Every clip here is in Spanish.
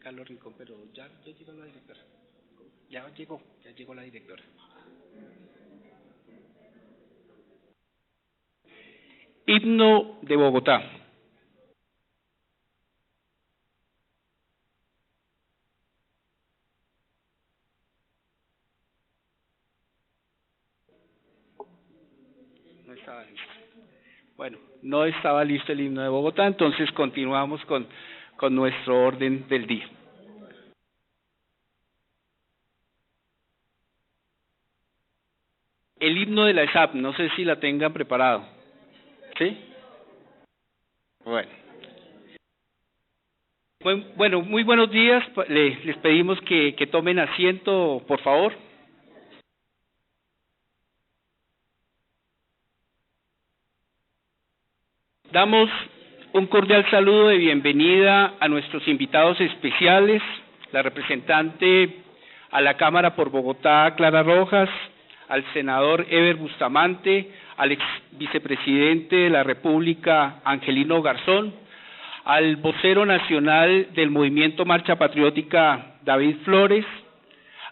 Carlos Rincón, pero ya llegó la directora. Ya llegó la directora. Himno de Bogotá. No estaba listo. Bueno, no estaba listo el himno de Bogotá, entonces continuamos con nuestro orden del día. El himno de la ESAP, no sé si la tengan preparado. ¿Sí? Bueno, muy buenos días. Les pedimos que tomen asiento, por favor. Damos un cordial saludo de bienvenida a nuestros invitados especiales, la representante a la Cámara por Bogotá, Clara Rojas, al senador Eber Bustamante, al ex vicepresidente de la República, Angelino Garzón, al vocero nacional del Movimiento Marcha Patriótica, David Flores,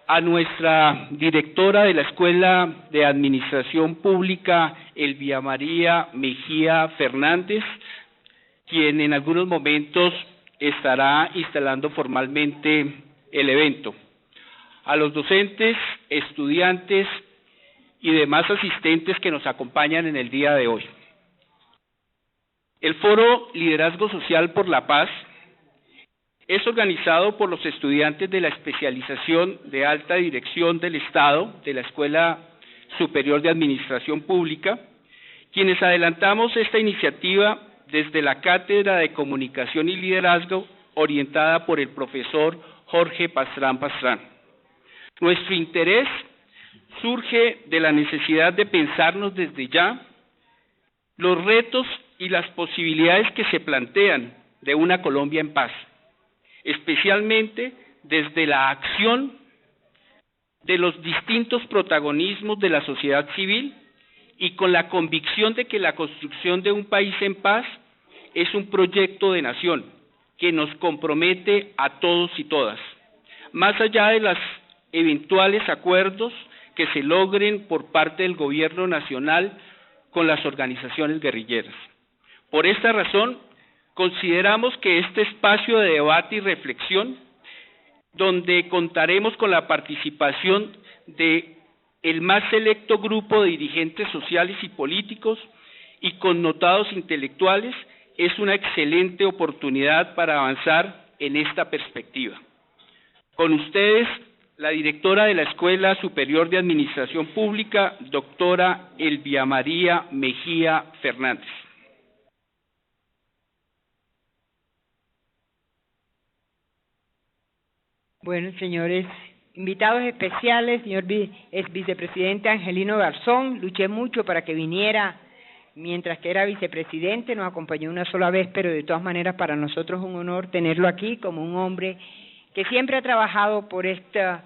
a nuestra directora de la Escuela de Administración Pública, Elvia María Mejía Fernández, quien en algunos momentos estará instalando formalmente el evento, a los docentes, estudiantes y demás asistentes que nos acompañan en el día de hoy. El Foro Liderazgo Social por la Paz es organizado por los estudiantes de la especialización de alta dirección del Estado de la Escuela Superior de Administración Pública, quienes adelantamos esta iniciativa desde la Cátedra de Comunicación y Liderazgo orientada por el profesor Jorge Pastrán Pastrán. Nuestro interés surge de la necesidad de pensarnos desde ya los retos y las posibilidades que se plantean de una Colombia en paz, especialmente desde la acción de los distintos protagonismos de la sociedad civil y con la convicción de que la construcción de un país en paz es un proyecto de nación que nos compromete a todos y todas, más allá de los eventuales acuerdos que se logren por parte del gobierno nacional con las organizaciones guerrilleras. Por esta razón, consideramos que este espacio de debate y reflexión, donde contaremos con la participación de el más selecto grupo de dirigentes sociales y políticos y connotados intelectuales, es una excelente oportunidad para avanzar en esta perspectiva. Con ustedes, la directora de la Escuela Superior de Administración Pública, doctora Elvia María Mejía Fernández. Bueno, señores invitados especiales, señor ex vicepresidente Angelino Garzón, luché mucho para que viniera mientras que era vicepresidente, nos acompañó una sola vez, pero de todas maneras para nosotros es un honor tenerlo aquí como un hombre que siempre ha trabajado por esta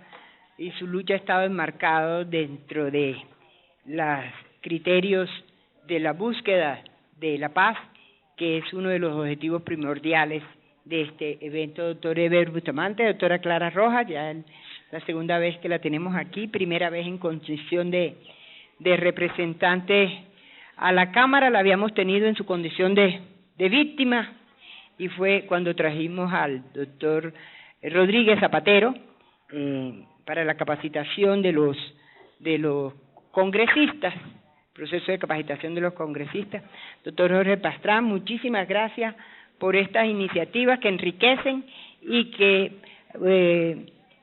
y su lucha ha estado enmarcado dentro de los criterios de la búsqueda de la paz, que es uno de los objetivos primordiales de este evento. Doctor Eber Bustamante, doctora Clara Rojas, ya es la segunda vez que la tenemos aquí, primera vez en condición de representante a la Cámara, la habíamos tenido en su condición de víctima, y fue cuando trajimos al doctor Rodríguez Zapatero para la capacitación de los congresistas, proceso de capacitación de los congresistas. Doctor Jorge Pastrán, muchísimas gracias por estas iniciativas que enriquecen y que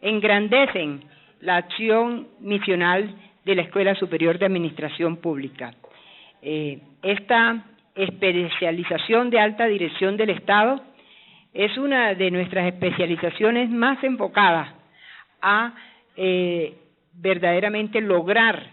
engrandecen la acción misional de la Escuela Superior de Administración Pública. Esta especialización de alta dirección del Estado es una de nuestras especializaciones más enfocadas a verdaderamente lograr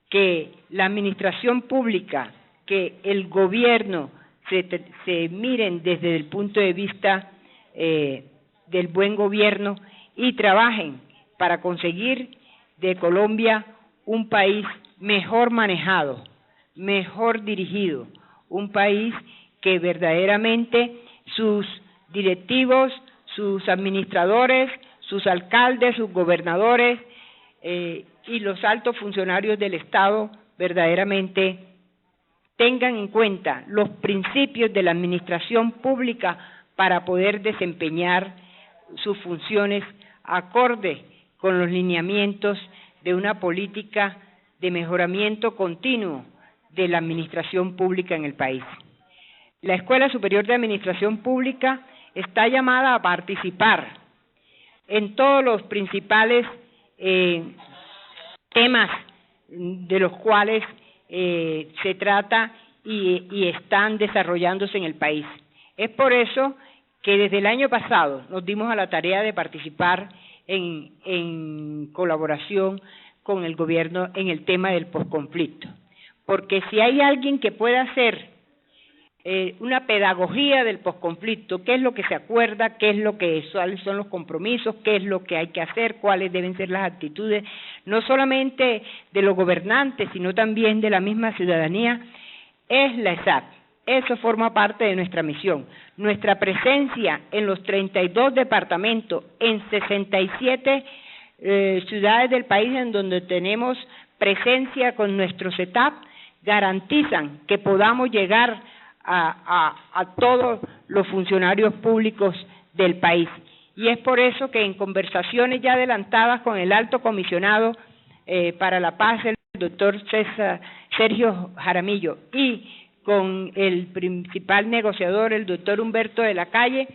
que la administración pública, que el gobierno se miren desde el punto de vista del buen gobierno y trabajen para conseguir de Colombia un país mejor manejado, mejor dirigido, un país que verdaderamente sus directivos, sus administradores, sus alcaldes, sus gobernadores y los altos funcionarios del Estado verdaderamente tengan en cuenta los principios de la administración pública para poder desempeñar sus funciones acorde con los lineamientos de una política de mejoramiento continuo de la administración pública en el país. La Escuela Superior de Administración Pública está llamada a participar en todos los principales temas de los cuales se trata y están desarrollándose en el país. Es por eso que desde el año pasado nos dimos a la tarea de participar en colaboración con el gobierno en el tema del posconflicto. Porque si hay alguien que pueda hacer una pedagogía del posconflicto, qué es lo que se acuerda, qué es lo que cuáles son los compromisos, qué es lo que hay que hacer, cuáles deben ser las actitudes, no solamente de los gobernantes, sino también de la misma ciudadanía, es la ESAP. Eso forma parte de nuestra misión. Nuestra presencia en los 32 departamentos, en 67 ciudades del país en donde tenemos presencia con nuestro CETAP, garantizan que podamos llegar a todos los funcionarios públicos del país. Y es por eso que en conversaciones ya adelantadas con el alto comisionado para la paz, el doctor Sergio Jaramillo, y con el principal negociador, el doctor Humberto de la Calle,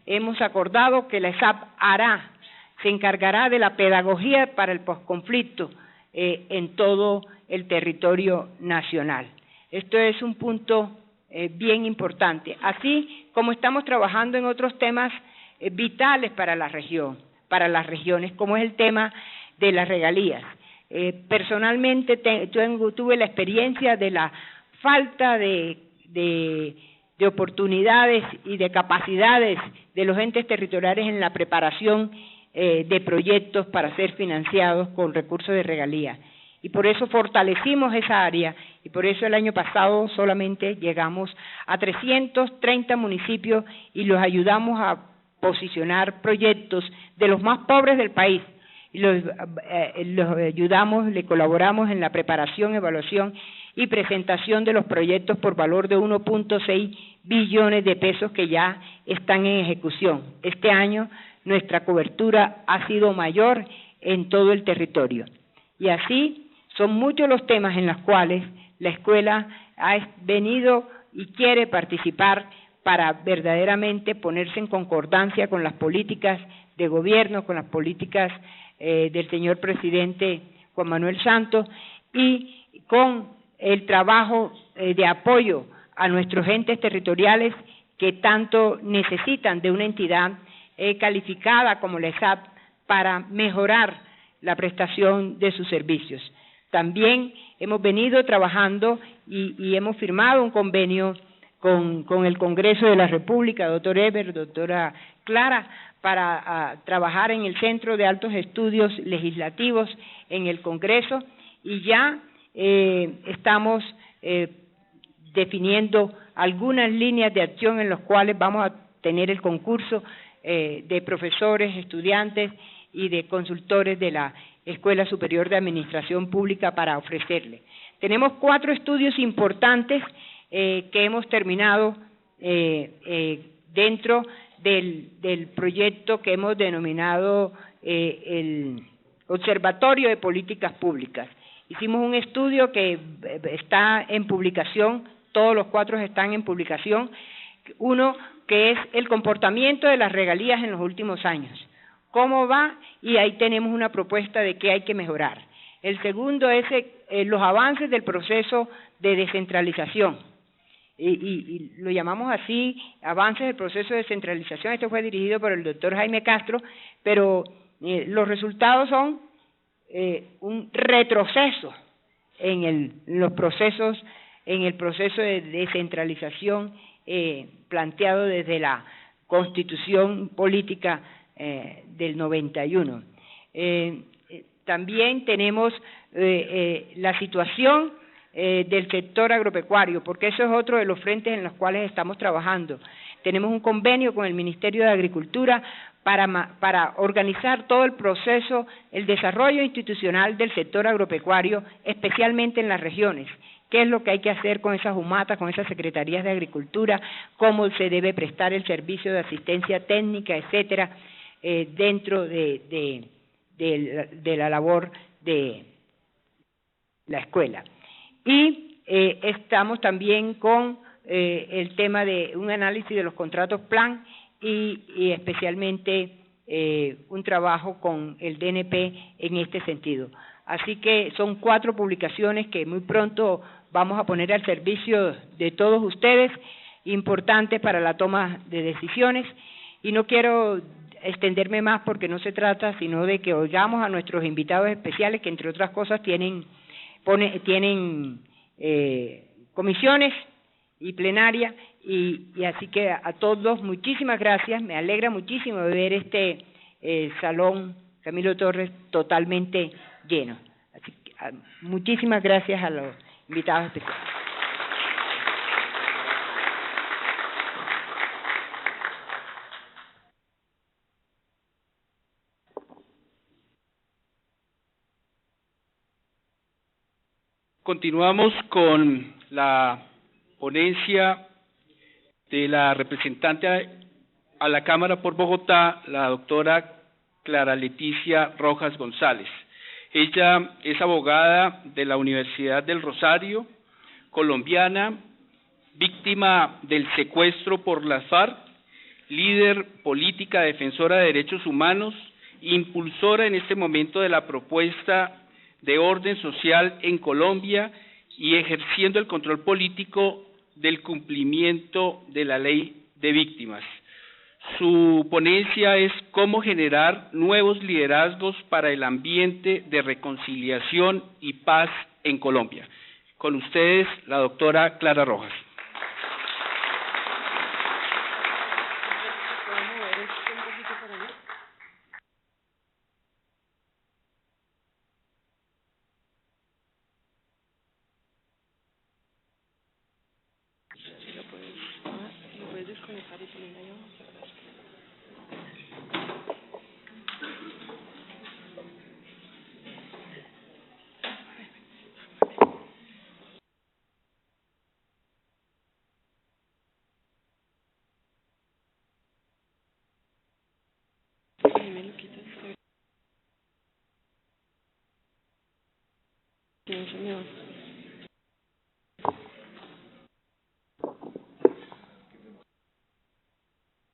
hemos acordado que la ESAP se encargará de la pedagogía para el posconflicto en todo el territorio nacional. Esto es un punto bien importante, así como estamos trabajando en otros temas vitales para la región, para las regiones, como es el tema de las regalías. Personalmente tuve la experiencia de la falta de oportunidades y de capacidades de los entes territoriales en la preparación de proyectos para ser financiados con recursos de regalía. Y por eso fortalecimos esa área y por eso el año pasado solamente llegamos a 330 municipios y los ayudamos a posicionar proyectos de los más pobres del país. Y los ayudamos, le colaboramos en la preparación, evaluación y presentación de los proyectos por valor de 1.6 billones de pesos que ya están en ejecución. Este año nuestra cobertura ha sido mayor en todo el territorio. Y así son muchos los temas en los cuales la escuela ha venido y quiere participar para verdaderamente ponerse en concordancia con las políticas de gobierno, con las políticas del señor presidente Juan Manuel Santos y con el trabajo de apoyo a nuestros entes territoriales que tanto necesitan de una entidad calificada como la ESAP para mejorar la prestación de sus servicios. También hemos venido trabajando y hemos firmado un convenio con el Congreso de la República, doctor Eber, doctora Clara, para trabajar en el Centro de Altos Estudios Legislativos en el Congreso y ya estamos definiendo algunas líneas de acción en las cuales vamos a tener el concurso de profesores, estudiantes y de consultores de la Escuela Superior de Administración Pública para ofrecerle. Tenemos 4 estudios importantes que hemos terminado dentro del proyecto que hemos denominado el Observatorio de Políticas Públicas. Hicimos un estudio que está en publicación, todos los 4 están en publicación, uno que es el comportamiento de las regalías en los últimos años. ¿Cómo va? Y ahí tenemos una propuesta de qué hay que mejorar. El segundo es los avances del proceso de descentralización. Y lo llamamos así, avances del proceso de descentralización. Esto fue dirigido por el doctor Jaime Castro, pero los resultados son un retroceso en el proceso de descentralización planteado desde la Constitución Política del 91. También tenemos la situación del sector agropecuario, porque eso es otro de los frentes en los cuales estamos trabajando. tenemos un convenio con el Ministerio de Agricultura para organizar todo el proceso, el desarrollo institucional del sector agropecuario, especialmente en las regiones. ¿Qué es lo que hay que hacer con esas UMATAs, con esas secretarías de agricultura? ¿Cómo se debe prestar el servicio de asistencia técnica, etcétera, dentro de la labor de la escuela? Y estamos también con el tema de un análisis de los contratos plan y especialmente un trabajo con el DNP en este sentido. Así que son 4 publicaciones que muy pronto vamos a poner al servicio de todos ustedes, importantes para la toma de decisiones, y no quiero extenderme más porque no se trata sino de que oigamos a nuestros invitados especiales que entre otras cosas tienen comisiones y plenaria, y así que a todos muchísimas gracias. Me alegra muchísimo ver este salón Camilo Torres totalmente lleno. Así que, muchísimas gracias a los invitados especiales. Continuamos con la ponencia de la representante a la Cámara por Bogotá, la doctora Clara Leticia Rojas González. Ella es abogada de la Universidad del Rosario, colombiana, víctima del secuestro por las FARC, líder política defensora de derechos humanos, impulsora en este momento de la propuesta de orden social en Colombia y ejerciendo el control político del cumplimiento de la ley de víctimas. Su ponencia es cómo generar nuevos liderazgos para el ambiente de reconciliación y paz en Colombia. Con ustedes, la doctora Clara Rojas. No, señor.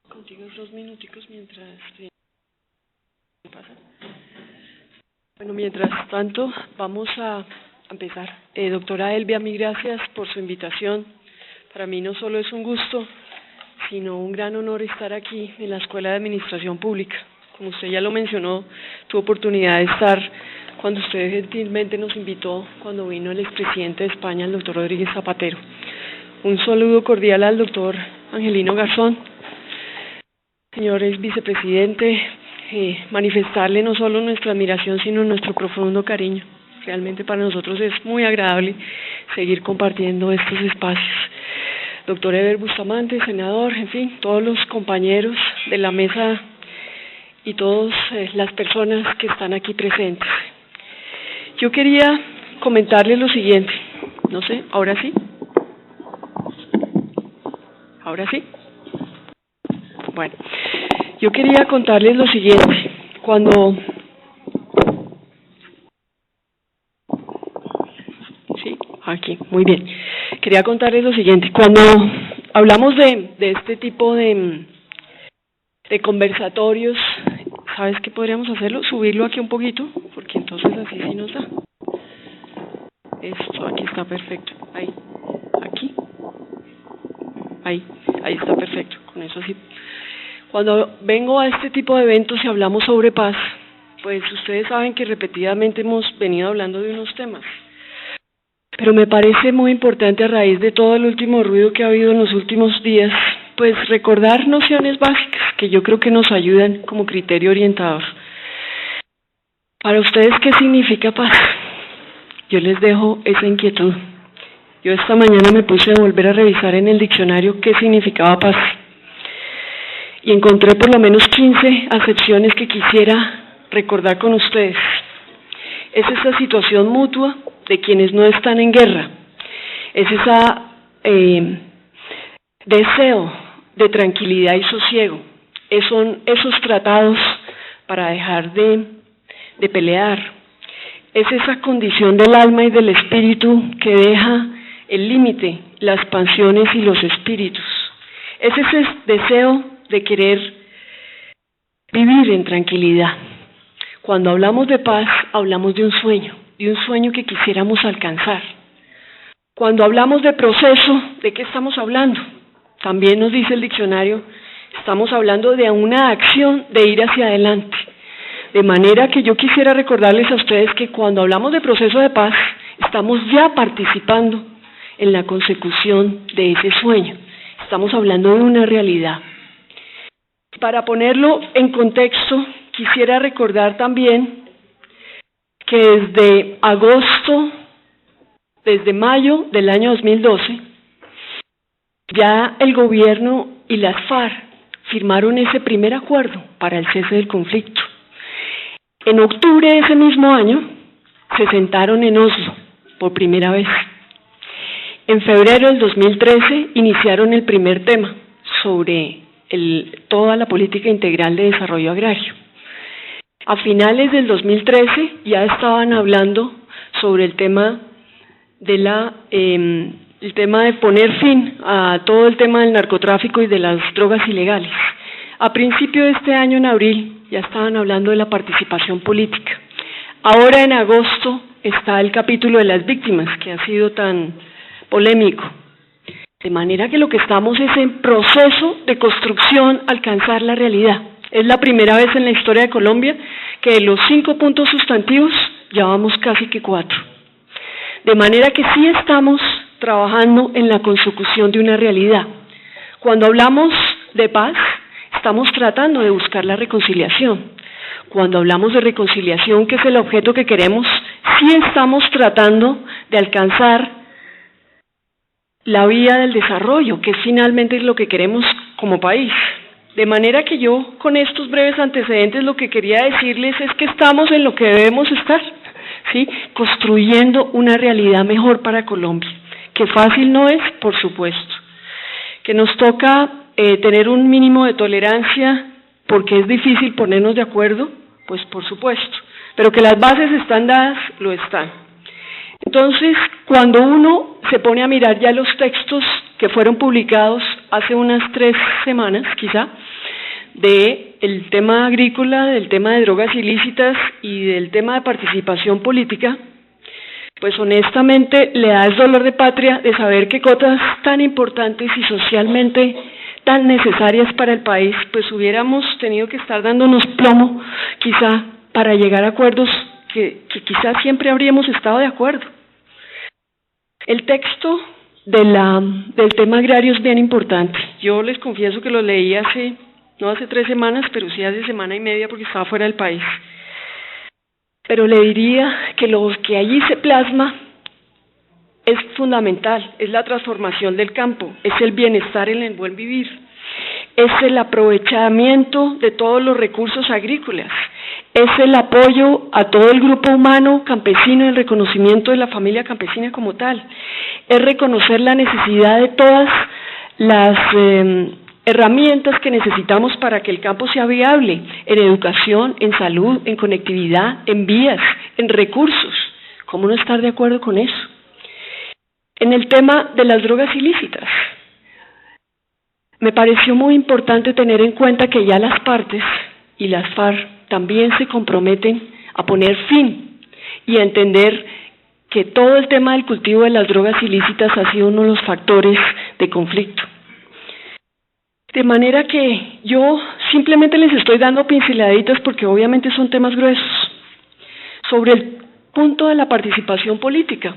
Contigo 2 minuticos mientras pasa. Bueno, mientras tanto, vamos a empezar. Doctora Elvia, mil gracias por su invitación. Para mí no solo es un gusto, sino un gran honor estar aquí en la Escuela de Administración Pública. Como usted ya lo mencionó, tuve oportunidad de estar cuando usted gentilmente nos invitó, cuando vino el expresidente de España, el doctor Rodríguez Zapatero. Un saludo cordial al doctor Angelino Garzón. Señores vicepresidente, manifestarle no solo nuestra admiración, sino nuestro profundo cariño. Realmente para nosotros es muy agradable seguir compartiendo estos espacios. Doctor Eber Bustamante, senador, en fin, todos los compañeros de la mesa y todas las personas que están aquí presentes. Yo quería comentarles lo siguiente, no sé, ¿ahora sí? ¿Ahora sí? Bueno, yo quería contarles lo siguiente, Sí, aquí, muy bien. Quería contarles lo siguiente, cuando hablamos de este tipo de conversatorios, ¿sabes qué podríamos hacerlo? Subirlo aquí un poquito, porque entonces así sí nos da. Esto, aquí está perfecto. Ahí, aquí. Ahí está perfecto. Con eso sí. Cuando vengo a este tipo de eventos y hablamos sobre paz, pues ustedes saben que repetidamente hemos venido hablando de unos temas. Pero me parece muy importante, a raíz de todo el último ruido que ha habido en los últimos días, pues recordar nociones básicas que yo creo que nos ayudan como criterio orientador. Para ustedes, ¿qué significa paz? Yo les dejo esa inquietud. Yo esta mañana me puse a volver a revisar en el diccionario qué significaba paz. y encontré por lo menos 15 acepciones que quisiera recordar con ustedes. Es esa situación mutua de quienes no están en guerra, es ese deseo de tranquilidad y sosiego, son esos tratados para dejar de pelear, es esa condición del alma y del espíritu que deja el límite, las pasiones y los espíritus, es ese deseo de querer vivir en tranquilidad. Cuando hablamos de paz, hablamos de un sueño que quisiéramos alcanzar. Cuando hablamos de proceso, ¿de qué estamos hablando? También nos dice el diccionario, estamos hablando de una acción de ir hacia adelante. De manera que yo quisiera recordarles a ustedes que cuando hablamos de proceso de paz, estamos ya participando en la consecución de ese sueño. Estamos hablando de una realidad. Para ponerlo en contexto, quisiera recordar también que desde mayo del año 2012, ya el gobierno y las FARC firmaron ese primer acuerdo para el cese del conflicto. En octubre de ese mismo año se sentaron en Oslo por primera vez. En febrero del 2013 iniciaron el primer tema sobre toda la política integral de desarrollo agrario. A finales del 2013 ya estaban hablando sobre el tema de poner fin a todo el tema del narcotráfico y de las drogas ilegales. A principio de este año, en abril, ya estaban hablando de la participación política. Ahora, en agosto, está el capítulo de las víctimas, que ha sido tan polémico. De manera que lo que estamos es en proceso de construcción, alcanzar la realidad. Es la primera vez en la historia de Colombia que de los 5 puntos sustantivos ya vamos casi que 4. De manera que sí estamos trabajando en la consecución de una realidad. Cuando hablamos de paz, estamos tratando de buscar la reconciliación. Cuando hablamos de reconciliación, que es el objeto que queremos, sí estamos tratando de alcanzar la vía del desarrollo, que finalmente es lo que queremos como país. De manera que yo, con estos breves antecedentes, lo que quería decirles es que estamos en lo que debemos estar, ¿sí? Construyendo una realidad mejor para Colombia, que fácil no es, por supuesto, que nos toca tener un mínimo de tolerancia porque es difícil ponernos de acuerdo, pues por supuesto, pero que las bases están dadas, lo están. Entonces, cuando uno se pone a mirar ya los textos que fueron publicados hace unas 3 semanas, quizá, del tema agrícola, del tema de drogas ilícitas y del tema de participación política, pues honestamente le da el dolor de patria de saber que cosas tan importantes y socialmente tan necesarias para el país, pues hubiéramos tenido que estar dándonos plomo, quizá, para llegar a acuerdos que quizás siempre habríamos estado de acuerdo. El texto del tema agrario es bien importante. Yo les confieso que lo leí no hace 3 semanas, pero sí hace semana y media porque estaba fuera del país. Pero le diría que lo que allí se plasma es fundamental, es la transformación del campo, es el bienestar en el buen vivir, es el aprovechamiento de todos los recursos agrícolas, es el apoyo a todo el grupo humano campesino, el reconocimiento de la familia campesina como tal, es reconocer la necesidad de todas las herramientas que necesitamos para que el campo sea viable, en educación, en salud, en conectividad, en vías, en recursos. ¿Cómo no estar de acuerdo con eso? En el tema de las drogas ilícitas, me pareció muy importante tener en cuenta que ya las partes y las FARC también se comprometen a poner fin y a entender que todo el tema del cultivo de las drogas ilícitas ha sido uno de los factores de conflicto. De manera que yo simplemente les estoy dando pinceladitas porque obviamente son temas gruesos. Sobre el punto de la participación política,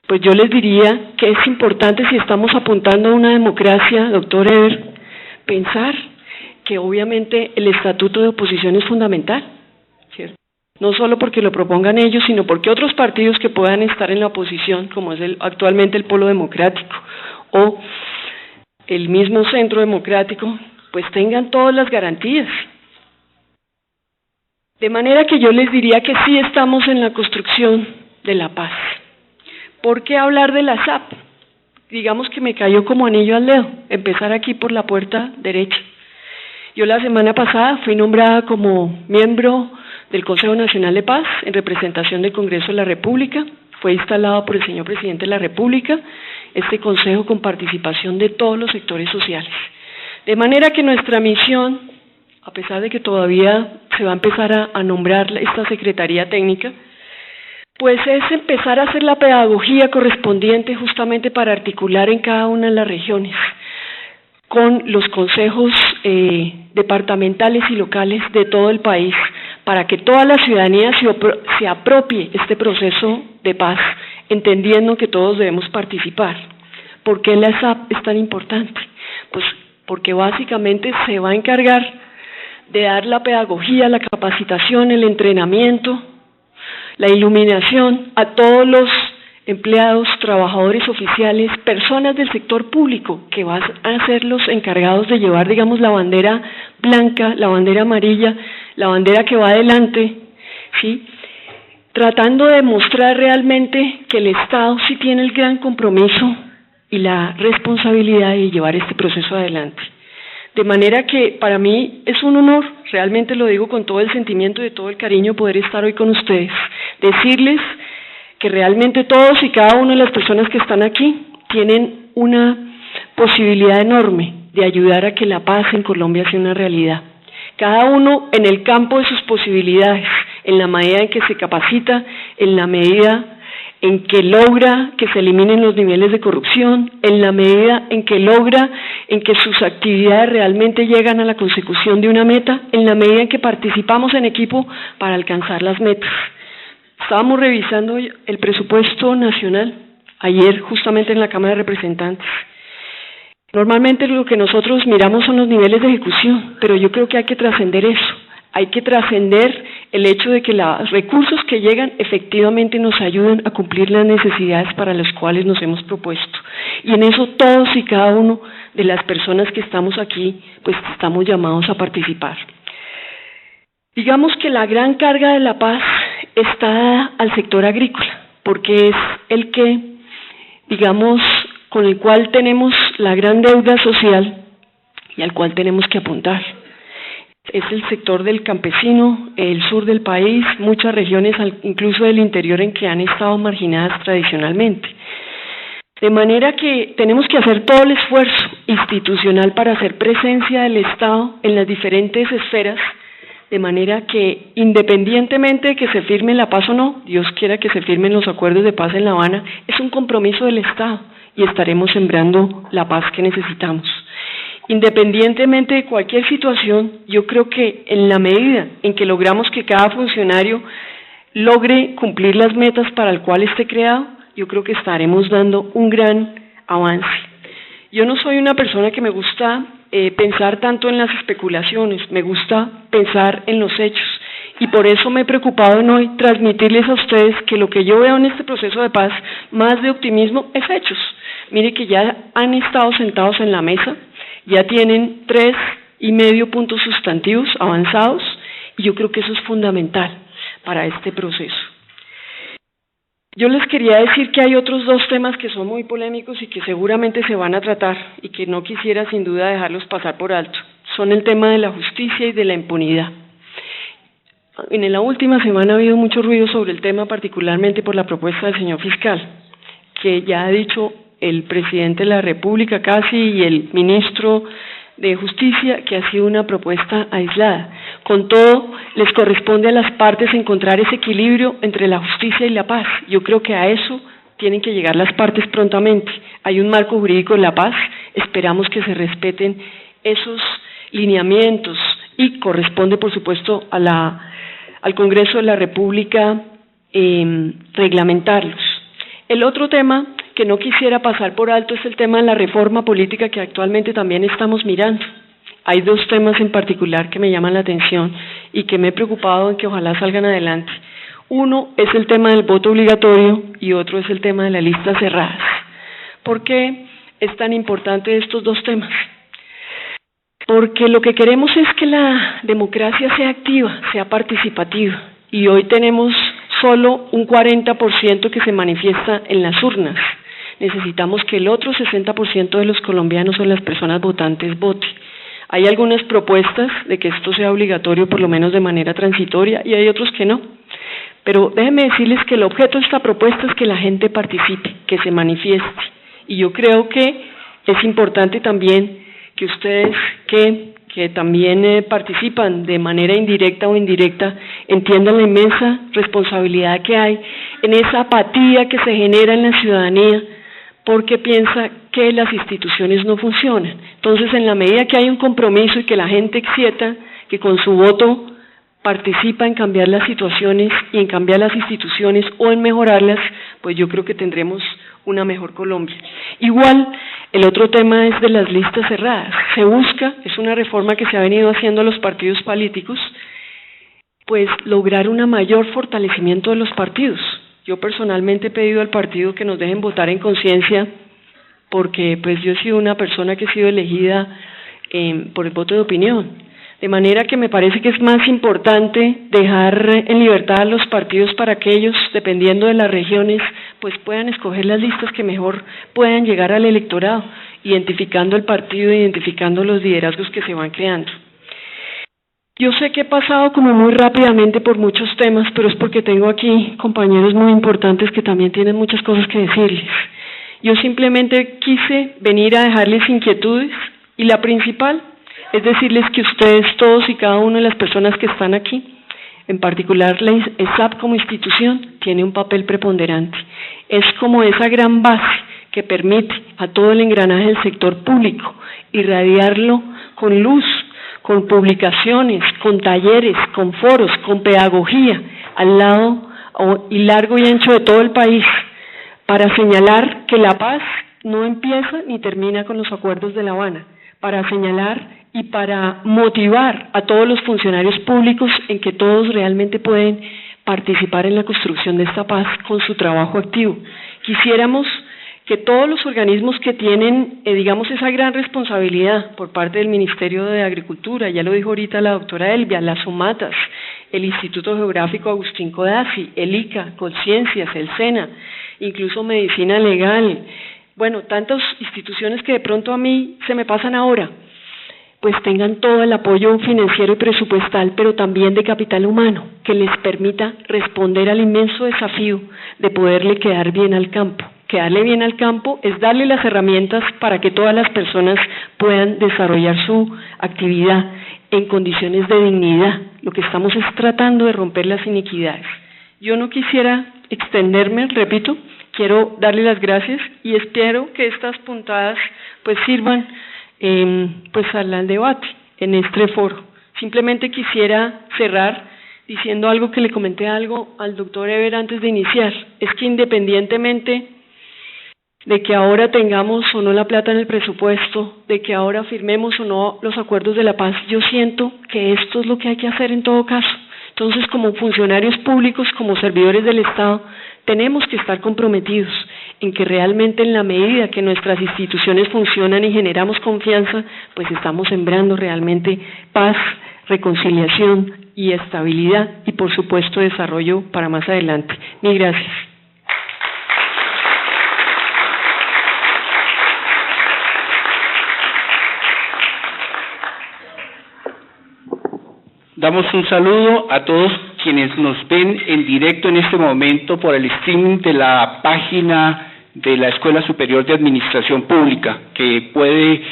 pues yo les diría que es importante, si estamos apuntando a una democracia, doctor Eber, pensar que obviamente el estatuto de oposición es fundamental, ¿cierto? No solo porque lo propongan ellos, sino porque otros partidos que puedan estar en la oposición, como es actualmente el Polo Democrático o el mismo Centro Democrático, pues tengan todas las garantías. De manera que yo les diría que sí estamos en la construcción de la paz. ¿Por qué hablar de la SAP? Digamos que me cayó como anillo al dedo, empezar aquí por la puerta derecha. Yo la semana pasada fui nombrada como miembro del Consejo Nacional de Paz en representación del Congreso de la República. Fue instalado por el señor Presidente de la República este consejo con participación de todos los sectores sociales. De manera que nuestra misión, a pesar de que todavía se va a empezar a nombrar esta Secretaría Técnica, pues es empezar a hacer la pedagogía correspondiente justamente para articular en cada una de las regiones con los consejos departamentales y locales de todo el país, para que toda la ciudadanía se apropie este proceso de paz, entendiendo que todos debemos participar. ¿Por qué la SAP es tan importante? Pues porque básicamente se va a encargar de dar la pedagogía, la capacitación, el entrenamiento, la iluminación a todos los empleados, trabajadores oficiales, personas del sector público que van a ser los encargados de llevar, digamos, la bandera blanca, la bandera amarilla, la bandera que va adelante, ¿sí? Tratando de mostrar realmente que el Estado sí tiene el gran compromiso y la responsabilidad de llevar este proceso adelante. De manera que para mí es un honor, realmente lo digo con todo el sentimiento y de todo el cariño, poder estar hoy con ustedes, decirles que realmente todos y cada una de las personas que están aquí tienen una posibilidad enorme de ayudar a que la paz en Colombia sea una realidad. Cada uno en el campo de sus posibilidades, en la medida en que se capacita, en la medida en que logra que se eliminen los niveles de corrupción, en la medida en que logra en que sus actividades realmente llegan a la consecución de una meta, en la medida en que participamos en equipo para alcanzar las metas. Estábamos revisando el presupuesto nacional ayer justamente en la Cámara de Representantes. Normalmente lo que nosotros miramos son los niveles de ejecución, pero yo creo que hay que trascender eso. Hay que trascender el hecho de que los recursos que llegan efectivamente nos ayudan a cumplir las necesidades para las cuales nos hemos propuesto. Y en eso todos y cada uno de las personas que estamos aquí, pues estamos llamados a participar. Digamos que la gran carga de la paz está dada al sector agrícola, porque es el que, digamos, con el cual tenemos la gran deuda social y al cual tenemos que apuntar. Es el sector del campesino, el sur del país, muchas regiones, incluso del interior, en que han estado marginadas tradicionalmente. De manera que tenemos que hacer todo el esfuerzo institucional para hacer presencia del Estado en las diferentes esferas, de manera que independientemente de que se firme la paz o no, Dios quiera que se firmen los acuerdos de paz en La Habana, es un compromiso del Estado y estaremos sembrando la paz que necesitamos. Independientemente de cualquier situación, yo creo que en la medida en que logramos que cada funcionario logre cumplir las metas para el cual esté creado, yo creo que estaremos dando un gran avance. Yo no soy una persona que me gusta pensar tanto en las especulaciones, me gusta pensar en los hechos. Y por eso me he preocupado en hoy transmitirles a ustedes que lo que yo veo en este proceso de paz, más de optimismo, es hechos. Mire que ya han estado sentados en la mesa, ya tienen 3,5 puntos sustantivos avanzados y yo creo que eso es fundamental para este proceso. Yo les quería decir que hay otros 2 temas que son muy polémicos y que seguramente se van a tratar y que no quisiera sin duda dejarlos pasar por alto. Son el tema de la justicia y de la impunidad. En la última semana ha habido mucho ruido sobre el tema, particularmente por la propuesta del señor fiscal, que ya ha dicho el presidente de la República casi y el ministro de Justicia que ha sido una propuesta aislada. Con todo, les corresponde a las partes encontrar ese equilibrio entre la justicia y la paz. Yo creo que a eso tienen que llegar las partes prontamente. Hay un marco jurídico de la paz, esperamos que se respeten esos lineamientos y corresponde, por supuesto, al Congreso de la República reglamentarlos. El otro tema que no quisiera pasar por alto es el tema de la reforma política que actualmente también estamos mirando. Hay 2 temas en particular que me llaman la atención y que me he preocupado en que ojalá salgan adelante. Uno es el tema del voto obligatorio y otro es el tema de las listas cerradas. ¿Por qué es tan importante estos 2 temas? porque lo que queremos es que la democracia sea activa, sea participativa, y hoy tenemos solo un 40% que se manifiesta en las urnas. Necesitamos que el otro 60% de los colombianos o las personas votantes vote. Hay algunas propuestas de que esto sea obligatorio, por lo menos de manera transitoria, y hay otros que no. Pero déjenme decirles que el objeto de esta propuesta es que la gente participe, que se manifieste. Y yo creo que es importante también que ustedes que también participan de manera indirecta o indirecta, entiendan la inmensa responsabilidad que hay en esa apatía que se genera en la ciudadanía porque piensa que las instituciones no funcionan. Entonces, en la medida que hay un compromiso y que la gente excieta, que con su voto participa en cambiar las situaciones y en cambiar las instituciones o en mejorarlas, pues yo creo que tendremos una mejor Colombia. Igual, el otro tema es de las listas cerradas. Se busca, es una reforma que se ha venido haciendo a los partidos políticos, pues lograr un mayor fortalecimiento de los partidos. Yo personalmente he pedido al partido que nos dejen votar en conciencia, porque pues yo he sido una persona que he sido elegida por el voto de opinión. De manera que me parece que es más importante dejar en libertad a los partidos para que ellos, dependiendo de las regiones, pues puedan escoger las listas que mejor puedan llegar al electorado, identificando el partido, identificando los liderazgos que se van creando. Yo sé que he pasado como muy rápidamente por muchos temas, pero es porque tengo aquí compañeros muy importantes que también tienen muchas cosas que decirles. Yo simplemente quise venir a dejarles inquietudes, y la principal es decirles que ustedes todos y cada una de las personas que están aquí, en particular la ESAP como institución, tiene un papel preponderante. Es como esa gran base que permite a todo el engranaje del sector público irradiarlo con luz, con publicaciones, con talleres, con foros, con pedagogía, al lado y largo y ancho de todo el país, para señalar que la paz no empieza ni termina con los acuerdos de La Habana, para señalar y para motivar a todos los funcionarios públicos en que todos realmente pueden participar en la construcción de esta paz con su trabajo activo. Quisiéramos que todos los organismos que tienen, digamos, esa gran responsabilidad por parte del Ministerio de Agricultura, ya lo dijo ahorita la doctora Elvia, las SUMATAS, el Instituto Geográfico Agustín Codazzi, el ICA, Colciencias, el SENA, incluso Medicina Legal, bueno, tantas instituciones que de pronto a mí se me pasan ahora, pues tengan todo el apoyo financiero y presupuestal, pero también de capital humano, que les permita responder al inmenso desafío de poderle quedar bien al campo. Quedarle bien al campo es darle las herramientas para que todas las personas puedan desarrollar su actividad en condiciones de dignidad. Lo que estamos es tratando de romper las iniquidades. Yo no quisiera extenderme, repito, quiero darle las gracias y espero que estas puntadas pues sirvan pues al debate en este foro. Simplemente quisiera cerrar diciendo algo que le comenté algo al doctor Eber antes de iniciar, es que independientemente de que ahora tengamos o no la plata en el presupuesto, de que ahora firmemos o no los acuerdos de la paz, yo siento que esto es lo que hay que hacer en todo caso. Entonces, como funcionarios públicos, como servidores del Estado, tenemos que estar comprometidos en que realmente en la medida que nuestras instituciones funcionan y generamos confianza, pues estamos sembrando realmente paz, reconciliación y estabilidad y por supuesto desarrollo para más adelante. Mil gracias. Damos un saludo a todos quienes nos ven en directo en este momento por el streaming de la página de la Escuela Superior de Administración Pública, que puede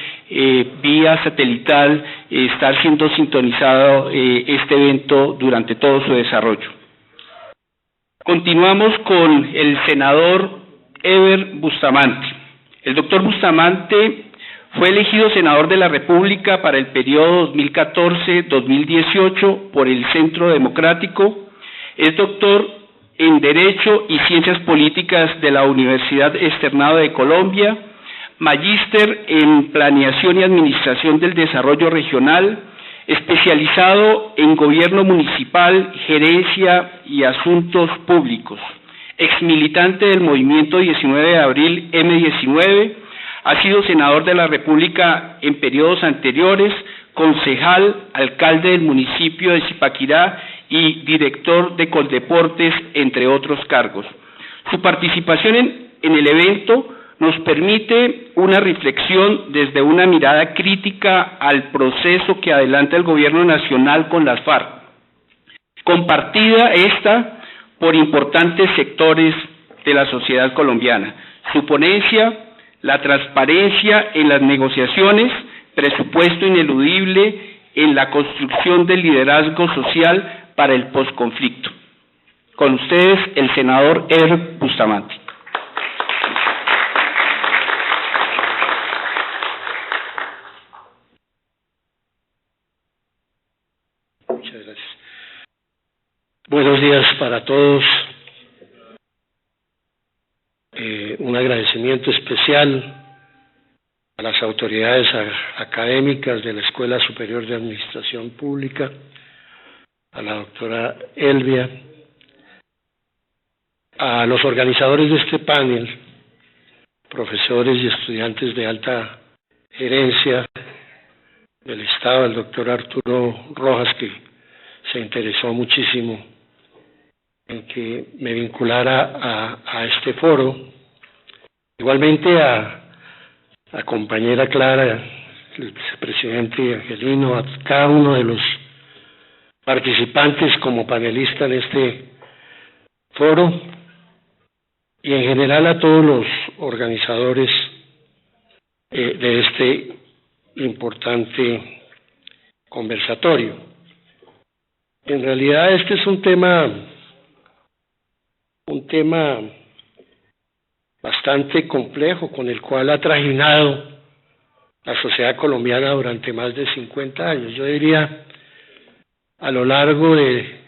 vía satelital estar siendo sintonizado este evento durante todo su desarrollo. Continuamos con el senador Eber Bustamante. El doctor Bustamante fue elegido senador de la República para el periodo 2014-2018 por el Centro Democrático. Es doctor en Derecho y Ciencias Políticas de la Universidad Externado de Colombia, magíster en Planeación y Administración del Desarrollo Regional, especializado en Gobierno Municipal, Gerencia y Asuntos Públicos, exmilitante del Movimiento 19 de Abril M19, ha sido senador de la República en periodos anteriores, concejal, alcalde del municipio de Zipaquirá y director de Coldeportes, entre otros cargos. Su participación en el evento nos permite una reflexión desde una mirada crítica al proceso que adelanta el Gobierno Nacional con las FARC, compartida esta por importantes sectores de la sociedad colombiana. Su ponencia, la transparencia en las negociaciones, presupuesto ineludible en la construcción del liderazgo social para el posconflicto. Con ustedes, el senador Eder Bustamante. Muchas gracias. Buenos días para todos. Un agradecimiento especial a las autoridades académicas de la Escuela Superior de Administración Pública, a la doctora Elvia, a los organizadores de este panel, profesores y estudiantes de alta gerencia del Estado, el doctor Arturo Rojas, que se interesó muchísimo en que me vinculara a este foro. Igualmente a compañera Clara, el vicepresidente Angelino, a cada uno de los participantes como panelista en este foro y en general a todos los organizadores de este importante conversatorio. En realidad este es un tema bastante complejo, con el cual ha trajinado la sociedad colombiana durante más de 50 años. Yo diría, a lo largo de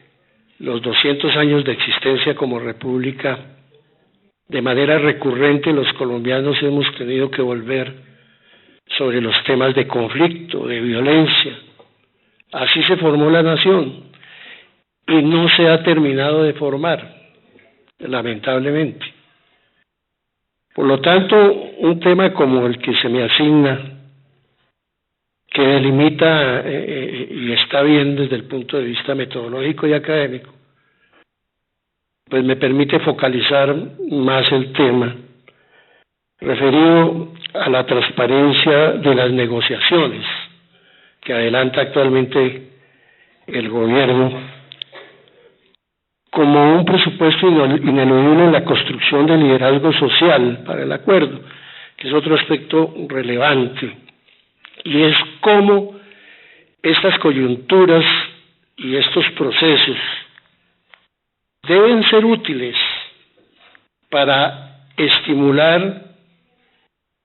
los 200 años de existencia como república, de manera recurrente los colombianos hemos tenido que volver sobre los temas de conflicto, de violencia. Así se formó la nación y no se ha terminado de formar, lamentablemente. Por lo tanto, un tema como el que se me asigna, que delimita y está bien desde el punto de vista metodológico y académico, pues me permite focalizar más el tema referido a la transparencia de las negociaciones que adelanta actualmente el gobierno, como un presupuesto ineludible en la construcción del liderazgo social para el acuerdo, que es otro aspecto relevante, y es cómo estas coyunturas y estos procesos deben ser útiles para estimular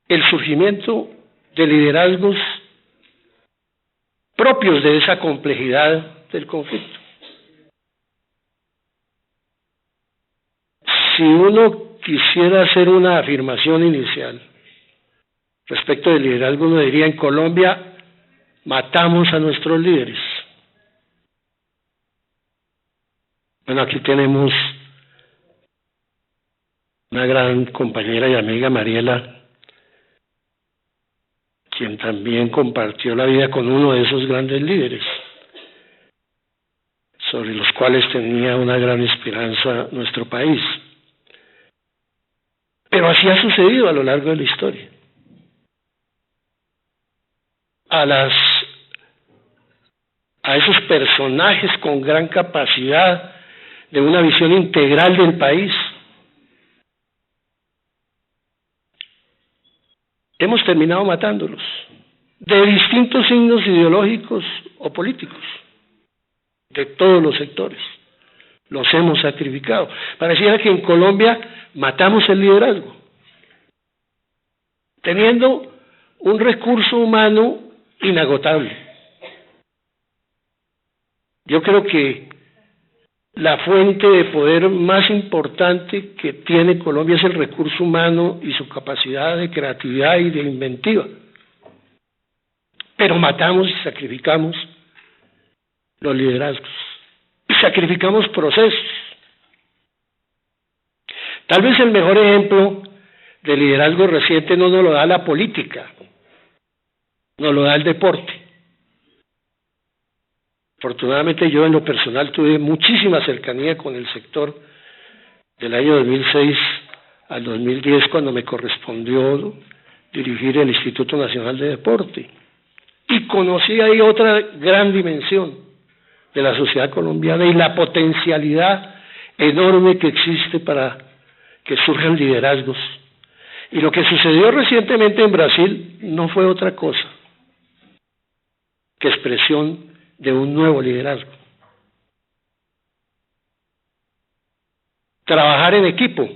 el surgimiento de liderazgos propios de esa complejidad del conflicto. Si uno quisiera hacer una afirmación inicial respecto del liderazgo, uno diría: en Colombia matamos a nuestros líderes. Bueno, aquí tenemos una gran compañera y amiga, Mariela, quien también compartió la vida con uno de esos grandes líderes, sobre los cuales tenía una gran esperanza nuestro país. Pero así ha sucedido a lo largo de la historia. A esos personajes con gran capacidad de una visión integral del país, hemos terminado matándolos, de distintos signos ideológicos o políticos, de todos los sectores. Los hemos sacrificado. Pareciera que en Colombia matamos el liderazgo, teniendo un recurso humano inagotable. Yo creo que la fuente de poder más importante que tiene Colombia es el recurso humano y su capacidad de creatividad y de inventiva. Pero matamos y sacrificamos los liderazgos. Y sacrificamos procesos. Tal vez el mejor ejemplo de liderazgo reciente no nos lo da la política, nos lo da el deporte. Afortunadamente yo en lo personal tuve muchísima cercanía con el sector del año 2006 al 2010, cuando me correspondió dirigir el Instituto Nacional de Deporte. Y conocí ahí otra gran dimensión de la sociedad colombiana y la potencialidad enorme que existe para que surjan liderazgos. Y lo que sucedió recientemente en Brasil no fue otra cosa que expresión de un nuevo liderazgo. Trabajar en equipo.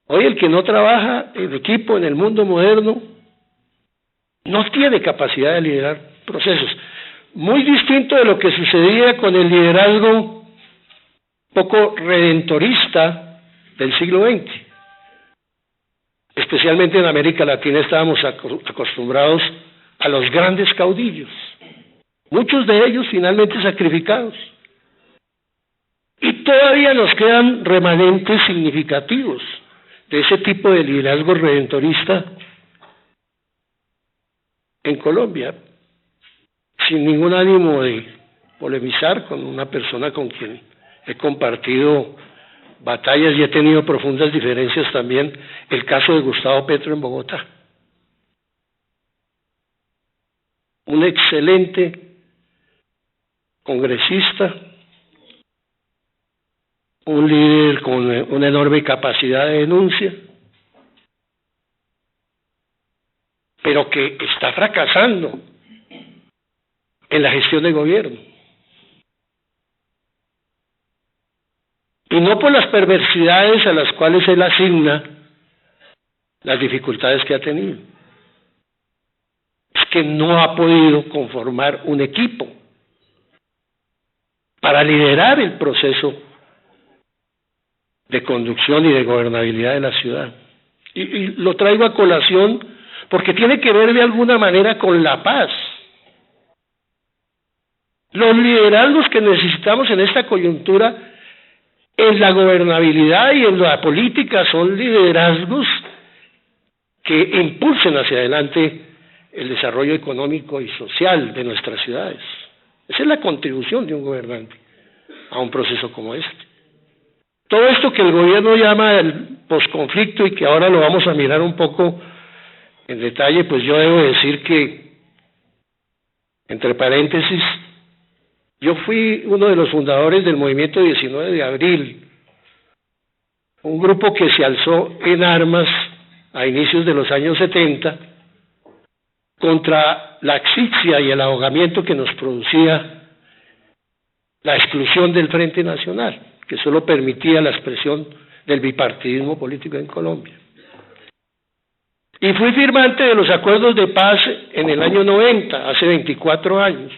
Hoy el que no trabaja en equipo en el mundo moderno no tiene capacidad de liderar procesos. Muy distinto de lo que sucedía con el liderazgo poco redentorista del siglo XX. Especialmente en América Latina estábamos acostumbrados a los grandes caudillos, muchos de ellos finalmente sacrificados. Y todavía nos quedan remanentes significativos de ese tipo de liderazgo redentorista en Colombia, sin ningún ánimo de polemizar con una persona con quien he compartido batallas y he tenido profundas diferencias también, el caso de Gustavo Petro en Bogotá. Un excelente congresista, un líder con una enorme capacidad de denuncia, pero que está fracasando en la gestión de gobierno. Y no por las perversidades a las cuales él asigna las dificultades que ha tenido. Es que no ha podido conformar un equipo para liderar el proceso de conducción y de gobernabilidad de la ciudad. Y lo traigo a colación porque tiene que ver de alguna manera con la paz. Los liderazgos que necesitamos en esta coyuntura en la gobernabilidad y en la política son liderazgos que impulsen hacia adelante el desarrollo económico y social de nuestras ciudades. Esa es la contribución de un gobernante a un proceso como este. Todo esto que el gobierno llama el posconflicto y que ahora lo vamos a mirar un poco en detalle, pues yo debo decir que, entre paréntesis, yo fui uno de los fundadores del movimiento 19 de abril, un grupo que se alzó en armas a inicios de los años 70 contra la asfixia y el ahogamiento que nos producía la exclusión del Frente Nacional, que solo permitía la expresión del bipartidismo político en Colombia. Y fui firmante de los acuerdos de paz en el año 90, hace 24 años.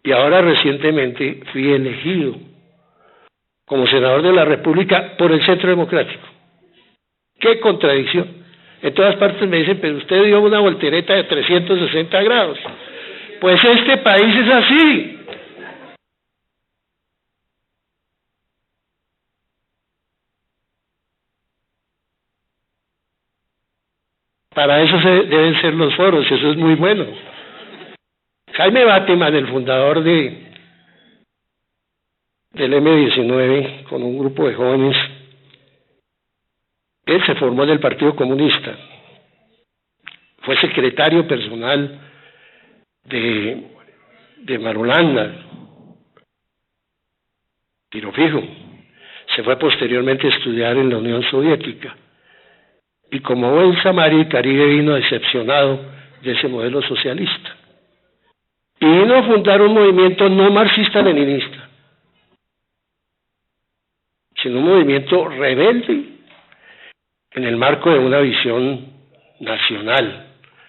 Y ahora recientemente fui elegido como senador de la República por el Centro Democrático. ¡Qué contradicción! En todas partes me dicen, pero usted dio una voltereta de 360 grados. Pues este país es así. Para eso deben ser los foros, eso es muy bueno. Jaime Bateman, el fundador del M19, con un grupo de jóvenes, él se formó en el Partido Comunista, fue secretario personal de Marulanda, tiro fijo, se fue posteriormente a estudiar en la Unión Soviética, y como buen samario y caribe vino decepcionado de ese modelo socialista. Y vino a fundar un movimiento no marxista-leninista, sino un movimiento rebelde en el marco de una visión nacional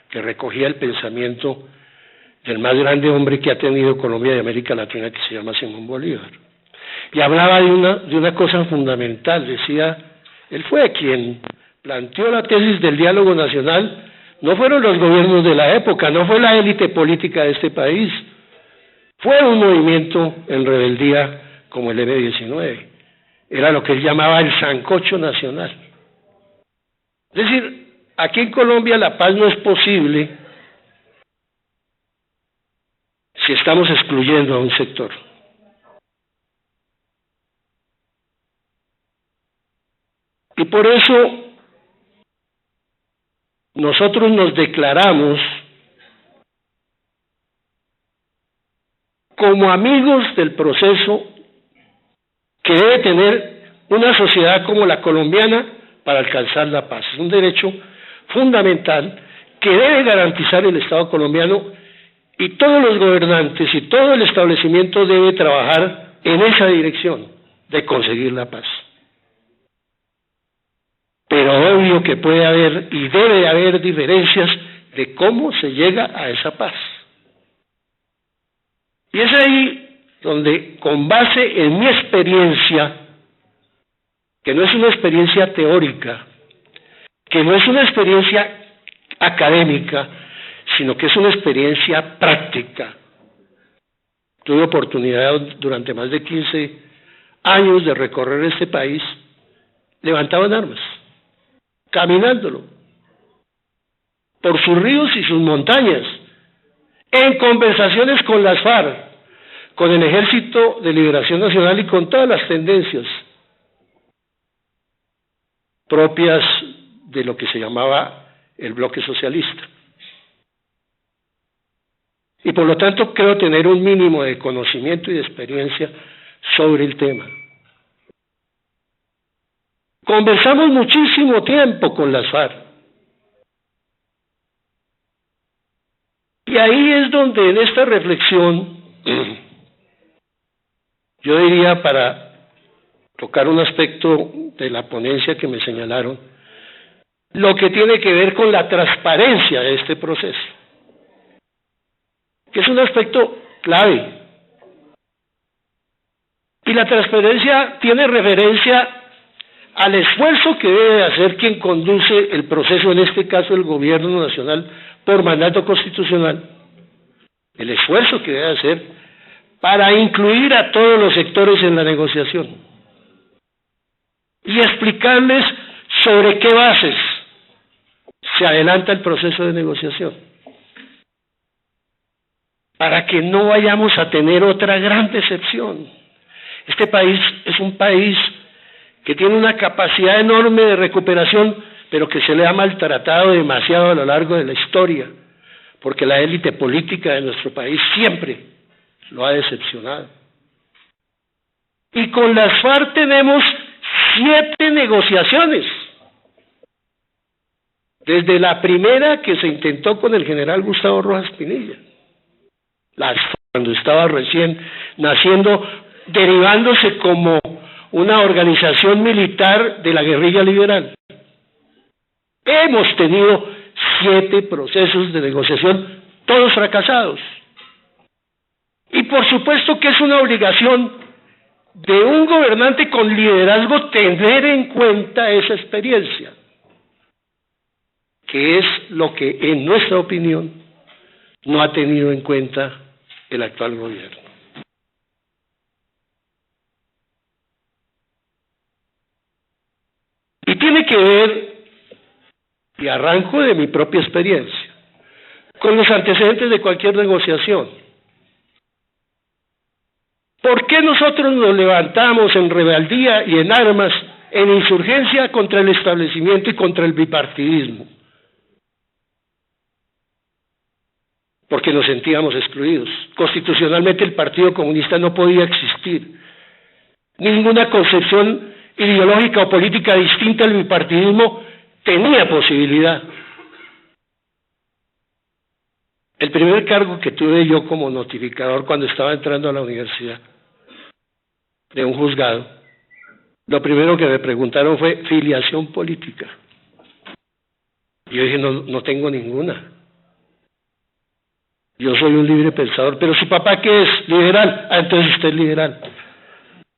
que recogía el pensamiento del más grande hombre que ha tenido Colombia y América Latina, que se llama Simón Bolívar. Y hablaba de una cosa fundamental, decía, él fue quien planteó la tesis del diálogo nacional. No fueron los gobiernos de la época, no fue la élite política de este país, fue un movimiento en rebeldía como el M19, era lo que él llamaba el sancocho nacional. Es decir, aquí en Colombia la paz no es posible si estamos excluyendo a un sector. Y por eso nosotros nos declaramos como amigos del proceso que debe tener una sociedad como la colombiana para alcanzar la paz. Es un derecho fundamental que debe garantizar el Estado colombiano, y todos los gobernantes y todo el establecimiento debe trabajar en esa dirección de conseguir la paz. Pero obvio que puede haber y debe haber diferencias de cómo se llega a esa paz. Y es ahí donde, con base en mi experiencia, que no es una experiencia teórica, que no es una experiencia académica, sino que es una experiencia práctica. Tuve oportunidad durante más de 15 años de recorrer este país, levantaban armas, caminándolo, por sus ríos y sus montañas, en conversaciones con las FARC, con el Ejército de Liberación Nacional y con todas las tendencias propias de lo que se llamaba el bloque socialista. Y por lo tanto creo tener un mínimo de conocimiento y de experiencia sobre el tema. Conversamos muchísimo tiempo con las FARC. Y ahí es donde en esta reflexión, yo diría, para tocar un aspecto de la ponencia que me señalaron, lo que tiene que ver con la transparencia de este proceso, que es un aspecto clave. Y la transparencia tiene referencia al esfuerzo que debe hacer quien conduce el proceso, en este caso el gobierno nacional por mandato constitucional, el esfuerzo que debe hacer para incluir a todos los sectores en la negociación y explicarles sobre qué bases se adelanta el proceso de negociación, para que no vayamos a tener otra gran decepción. Este país es un país que tiene una capacidad enorme de recuperación, pero que se le ha maltratado demasiado a lo largo de la historia, porque la élite política de nuestro país siempre lo ha decepcionado. Y con las FARC tenemos 7 negociaciones. Desde la primera que se intentó con el general Gustavo Rojas Pinilla, cuando estaba recién naciendo, derivándose como una organización militar de la guerrilla liberal. Hemos tenido 7 procesos de negociación, todos fracasados. Y por supuesto que es una obligación de un gobernante con liderazgo tener en cuenta esa experiencia, que es lo que, en nuestra opinión, no ha tenido en cuenta el actual gobierno. Y tiene que ver, y arranco de mi propia experiencia, con los antecedentes de cualquier negociación. ¿Por qué nosotros nos levantamos en rebeldía y en armas, en insurgencia contra el establecimiento y contra el bipartidismo? Porque nos sentíamos excluidos. Constitucionalmente el Partido Comunista no podía existir. Ninguna concepción ideológica o política distinta al bipartidismo tenía posibilidad. El primer cargo que tuve yo como notificador cuando estaba entrando a la universidad, de un juzgado, lo primero que me preguntaron fue filiación política. Y yo dije, no tengo ninguna. Yo soy un libre pensador. ¿Pero su papá qué es? Liberal. Ah, entonces usted es liberal.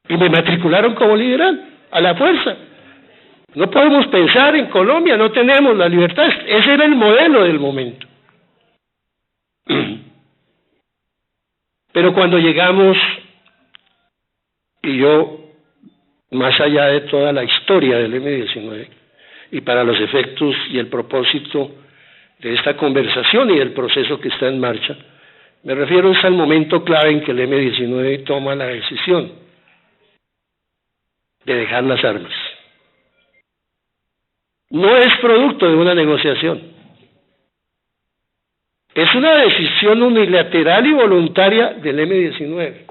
Y me matricularon como liberal, a la fuerza. No podemos pensar en Colombia, no tenemos la libertad. Ese era el modelo del momento. Pero cuando llegamos, y yo, más allá de toda la historia del M-19, y para los efectos y el propósito de esta conversación y del proceso que está en marcha, Me refiero al momento clave en que el M-19 toma la decisión de dejar las armas. No es producto de una negociación. Es una decisión unilateral y voluntaria del M-19,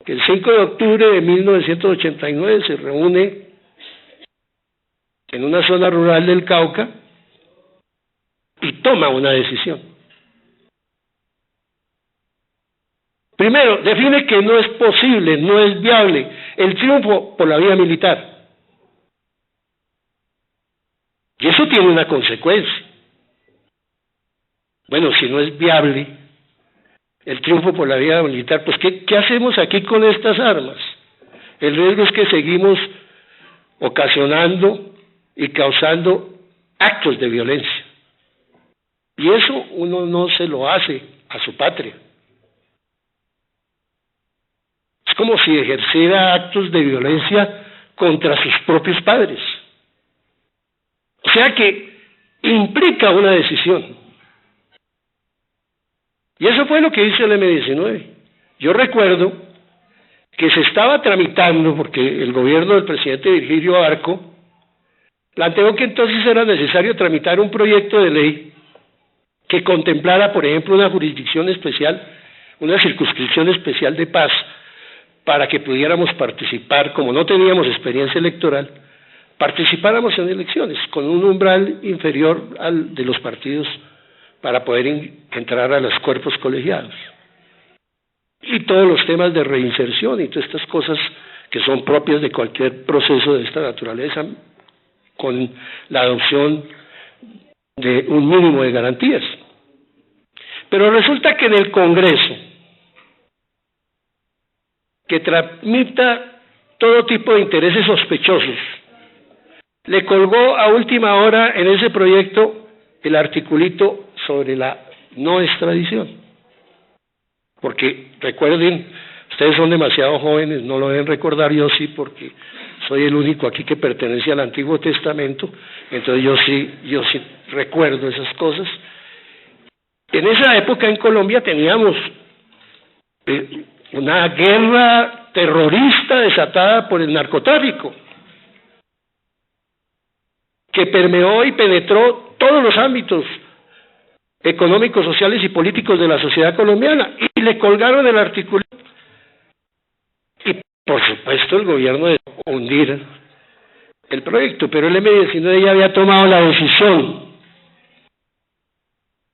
que el 5 de octubre de 1989 se reúne en una zona rural del Cauca y toma una decisión. Primero, define que no es posible, no es viable el triunfo por la vía militar. Y eso tiene una consecuencia. Bueno, si no es viable el triunfo por la vía militar, pues ¿qué hacemos aquí con estas armas? El riesgo es que seguimos ocasionando y causando actos de violencia. Y eso uno no se lo hace a su patria. Es como si ejerciera actos de violencia contra sus propios padres. O sea que implica una decisión. Y eso fue lo que hizo el M-19. Yo recuerdo que se estaba tramitando, porque el gobierno del presidente Virgilio Barco planteó que entonces era necesario tramitar un proyecto de ley que contemplara, por ejemplo, una jurisdicción especial, una circunscripción especial de paz, para que pudiéramos participar, como no teníamos experiencia electoral, participáramos en elecciones con un umbral inferior al de los partidos para poder entrar a los cuerpos colegiados. Y todos los temas de reinserción y todas estas cosas que son propias de cualquier proceso de esta naturaleza, con la adopción de un mínimo de garantías. Pero resulta que en el Congreso, que tramita todo tipo de intereses sospechosos, le colgó a última hora en ese proyecto el articulito sobre la no extradición. Porque recuerden, ustedes son demasiado jóvenes, no lo deben recordar, yo sí, porque soy el único aquí que pertenece al Antiguo Testamento, entonces yo sí recuerdo esas cosas. En esa época en Colombia teníamos una guerra terrorista desatada por el narcotráfico, que permeó y penetró todos los ámbitos económicos, sociales y políticos de la sociedad colombiana, y le colgaron el artículo. Y por supuesto el gobierno de hundir el proyecto, pero el M-19 ya había tomado la decisión.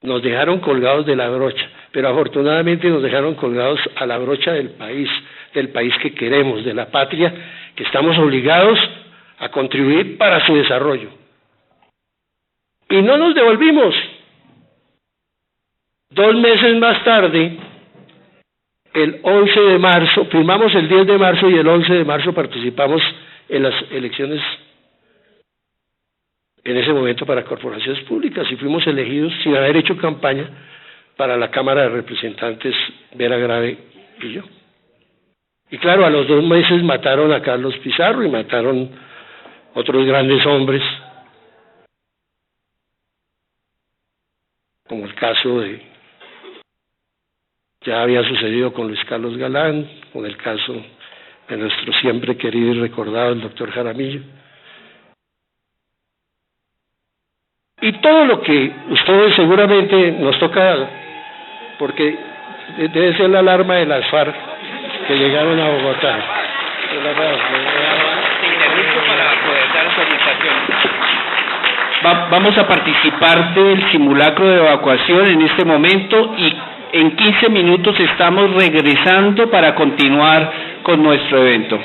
Nos dejaron colgados de la brocha, pero afortunadamente nos dejaron colgados a la brocha del país que queremos, de la patria, que estamos obligados a contribuir para su desarrollo. Y no nos devolvimos. 2 meses más tarde, el 11 de marzo, firmamos el 10 de marzo y el 11 de marzo participamos en las elecciones, en ese momento para corporaciones públicas, y fuimos elegidos sin haber hecho campaña para la Cámara de Representantes, Vera Grave y yo. Y claro, a los 2 meses mataron a Carlos Pizarro y mataron otros grandes hombres, como el caso ya había sucedido con Luis Carlos Galán, con el caso de nuestro siempre querido y recordado el doctor Jaramillo. Y todo lo que ustedes seguramente nos toca, porque debe ser la alarma de las FARC que llegaron a Bogotá. Te interrumpo para poder dar su orientación. Vamos a participar del simulacro de evacuación en este momento y en 15 minutos estamos regresando para continuar con nuestro evento.